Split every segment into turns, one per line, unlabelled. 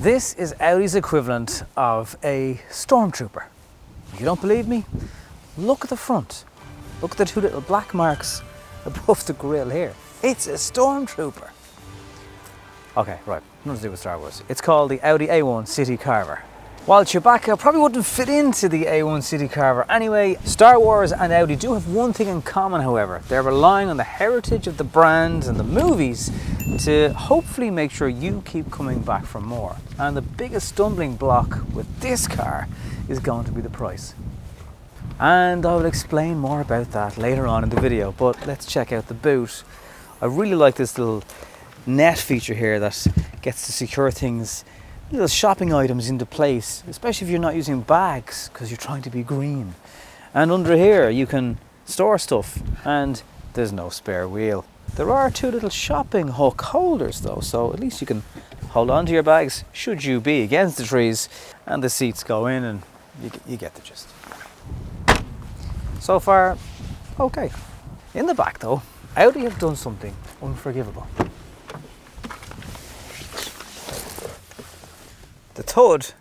This is Audi's equivalent of a stormtrooper. If you don't believe me, look at the front. Look at the two little black marks above the grille here. It's a stormtrooper. Okay, right, nothing to do with Star Wars. It's called the Audi A1 Citycarver. While Chewbacca probably wouldn't fit into the A1 Citycarver anyway, Star Wars and Audi do have one thing in common, however. They're relying on the heritage of the brands and the movies to hopefully make sure you keep coming back for more. And the biggest stumbling block with this car is going to be the price. And I will explain more about that later on in the video, but let's check out the boot. I really like this little net feature here that gets to secure things, little shopping items into place, especially if you're not using bags because you're trying to be green. And under here you can store stuff, and there's no spare wheel. There are two little shopping hook holders though, so at least you can hold on to your bags should you be against the trees, and the seats go in and you get the gist. So far, okay. In the back though, Audi have done something unforgivable. The hood,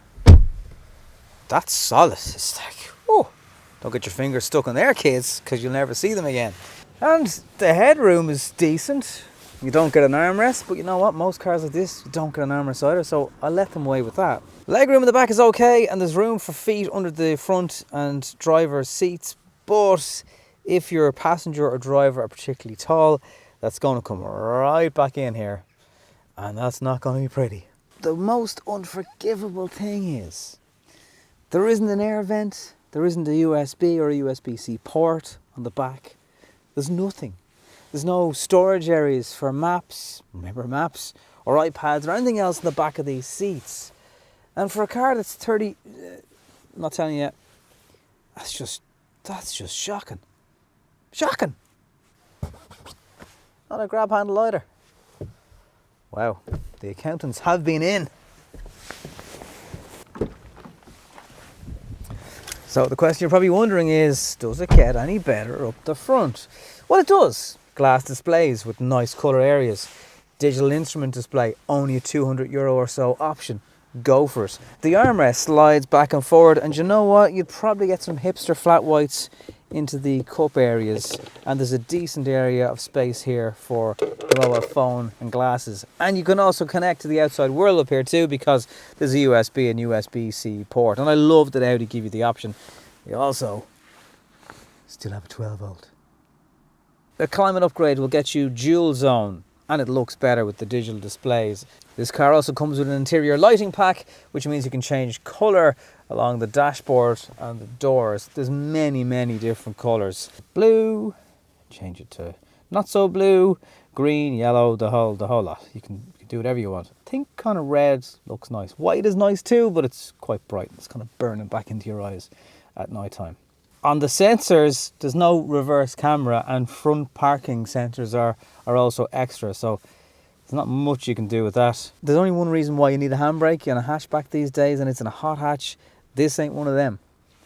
that's solid. It's like, oh, don't get your fingers stuck in there, kids, because you'll never see them again. And the headroom is decent. You don't get an armrest, but you know what? Most cars like this, you don't get an armrest either, so I'll let them away with that. Legroom in the back is okay, and there's room for feet under the front and driver's seats, but if your passenger or driver are particularly tall, that's going to come right back in here, and that's not going to be pretty. The most unforgivable thing is there isn't an air vent, there isn't a USB or a USB-C port on the back. There's nothing. There's no storage areas for maps, remember maps, or iPads or anything else in the back of these seats. And for a car that's 30, I'm not telling you, that's just shocking. Shocking. Not a grab handle either. Wow, the accountants have been in. So the question you're probably wondering is, does it get any better up the front? Well, it does. Glass displays with nice colour areas. Digital instrument display, only a €200 or so option. Go for it. The armrest slides back and forward, and you know what? You'd probably get some hipster flat whites into the cup areas, and there's a decent area of space here for the mobile phone and glasses. And you can also connect to the outside world up here too, because there's a USB and USB-C port, and I love that Audi give you the option. You also still have a 12 volt. The climate upgrade will get you dual zone, and it looks better with the digital displays. This car also comes with an interior lighting pack, which means you can change colour along the dashboard and the doors. There's many different colours. Blue, change it to not so blue, green, yellow, the whole lot. You can do whatever you want. I think kind of red looks nice. White is nice too, but it's quite bright. It's kind of burning back into your eyes at night time. On the sensors, there's no reverse camera, and front parking sensors are also extra, so there's not much you can do with that. There's only one reason why you need a handbrake in a hatchback these days, and it's in a hot hatch. This ain't one of them,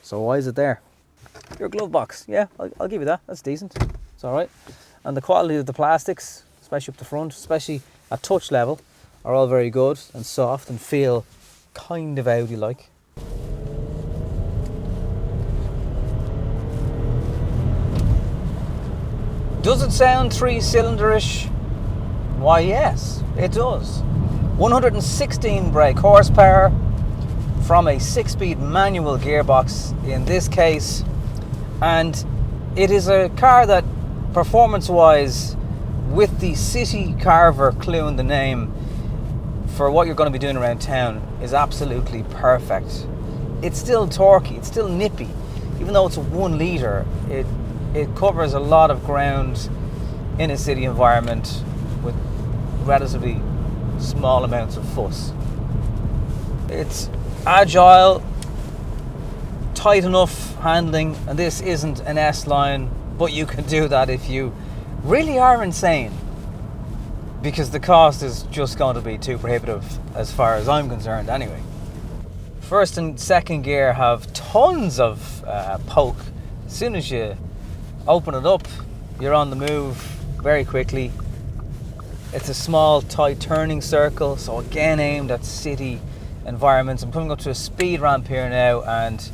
so why is it there? Your glove box, yeah, I'll give you that. That's decent. It's all right. And the quality of the plastics, especially up the front, especially at touch level, are all very good and soft and feel kind of Audi-like. Does it sound 3-cylinder-ish? Why, yes, it does. 116 brake horsepower from a 6-speed manual gearbox in this case, and it is a car that, performance-wise, with the Citycarver clue in the name, for what you're going to be doing around town, is absolutely perfect. It's still torquey, it's still nippy, even though it's a 1 litre. It covers a lot of ground in a city environment with relatively small amounts of fuss. It's agile, tight enough handling, and this isn't an S-line, but you can do that if you really are insane, because the cost is just going to be too prohibitive as far as I'm concerned anyway. First and second gear have tons of poke. As soon as you open it up, you're on the move very quickly. It's a small, tight turning circle, so again aimed at city environments. I'm coming up to a speed ramp here now, and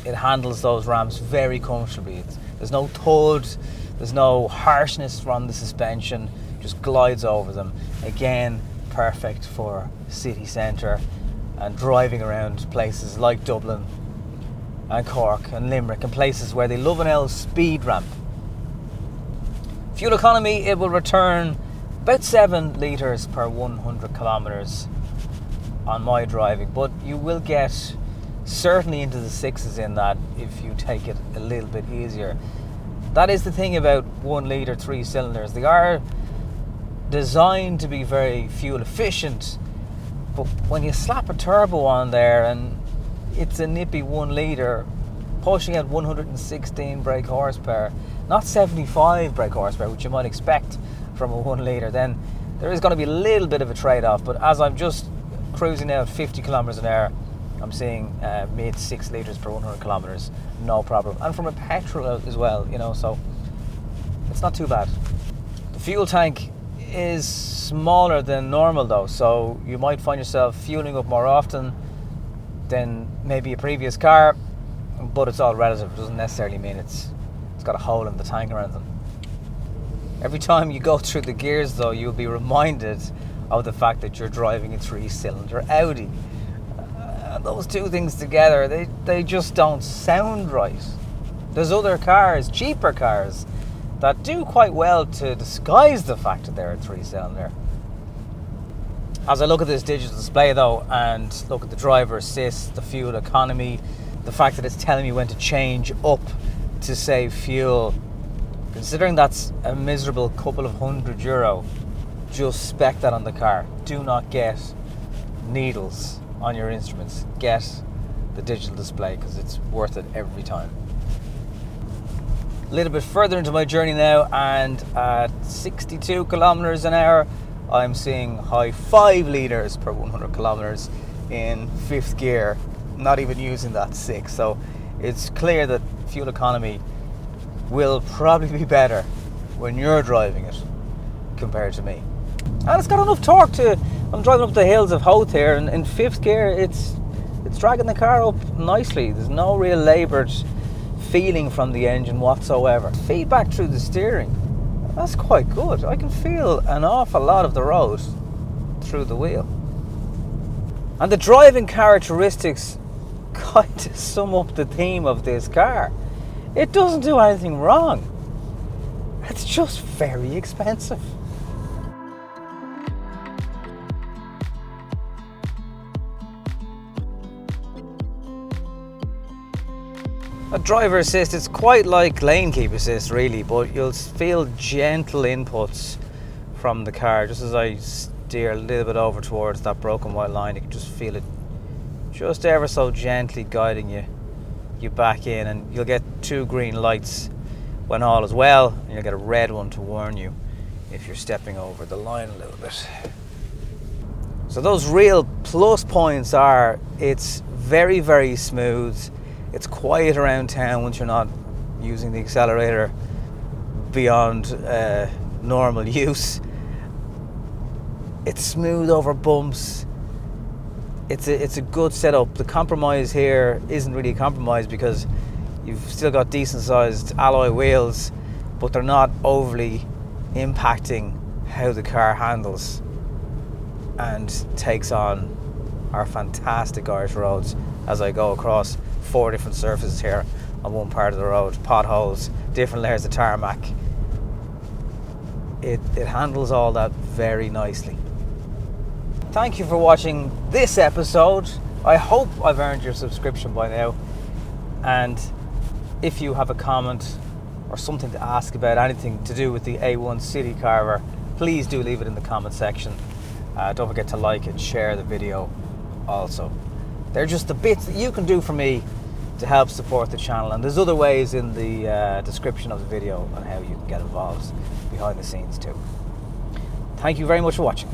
it handles those ramps very comfortably. There's no thud, there's no harshness from the suspension, just glides over them. Again, perfect for city centre and driving around places like Dublin and Cork and Limerick and places where they love an L speed ramp. Fuel economy, it will return about 7 litres per 100 kilometres on my driving, but you will get certainly into the sixes in that if you take it a little bit easier. That is the thing about 1 litre 3 cylinders. They are designed to be very fuel efficient, but when you slap a turbo on there and it's a nippy 1 litre pushing out 116 brake horsepower, not 75 brake horsepower, which you might expect from a 1 litre, then there is going to be a little bit of a trade-off. But as I'm just cruising out 50 kilometres an hour, I'm seeing mid 6 litres per 100 kilometres, no problem. And from a petrol as well, you know, so it's not too bad. The fuel tank is smaller than normal though, so you might find yourself fueling up more often than maybe a previous car, but it's all relative. It doesn't necessarily mean it's got a hole in the tank or anything. Every time you go through the gears though, you'll be reminded of the fact that you're driving a 3-cylinder Audi. Those two things together, they just don't sound right. There's other cars, cheaper cars, that do quite well to disguise the fact that they're a 3-cylinder. As I look at this digital display though, and look at the driver assist, the fuel economy, the fact that it's telling me when to change up to save fuel, considering that's a miserable couple of €100, just spec that on the car. Do not get needles on your instruments. Get the digital display because it's worth it every time. A little bit further into my journey now, and at 62 kilometers an hour, I'm seeing high 5 litres per 100 kilometers in 5th gear, not even using that 6. So it's clear that fuel economy will probably be better when you're driving it compared to me. And it's got enough torque I'm driving up the hills of Howth here, and in 5th gear it's dragging the car up nicely. There's no real laboured feeling from the engine whatsoever. Feedback through the steering, that's quite good. I can feel an awful lot of the road through the wheel. And the driving characteristics kind of sum up the theme of this car. It doesn't do anything wrong. It's just very expensive. A driver assist, it's quite like lane keep assist really, but you'll feel gentle inputs from the car. Just as I steer a little bit over towards that broken white line, you can just feel it just ever so gently guiding you back in, and you'll get 2 green lights when all is well, and you'll get a red one to warn you if you're stepping over the line a little bit. So those real plus points are, it's very, very smooth. It's quiet around town once you're not using the accelerator beyond normal use. It's smooth over bumps. It's a good setup. The compromise here isn't really a compromise because you've still got decent sized alloy wheels, but they're not overly impacting how the car handles and takes on our fantastic Irish roads. As I go across 4 different surfaces here on one part of the road, potholes, different layers of tarmac, it handles all that very nicely. Thank you for watching this episode. I hope I've earned your subscription by now, and if you have a comment or something to ask about anything to do with the A1 Citycarver, please do leave it in the comment section. Don't forget to like and share the video also. They're just the bits that you can do for me to help support the channel, and there's other ways in the description of the video on how you can get involved behind the scenes too. Thank you very much for watching.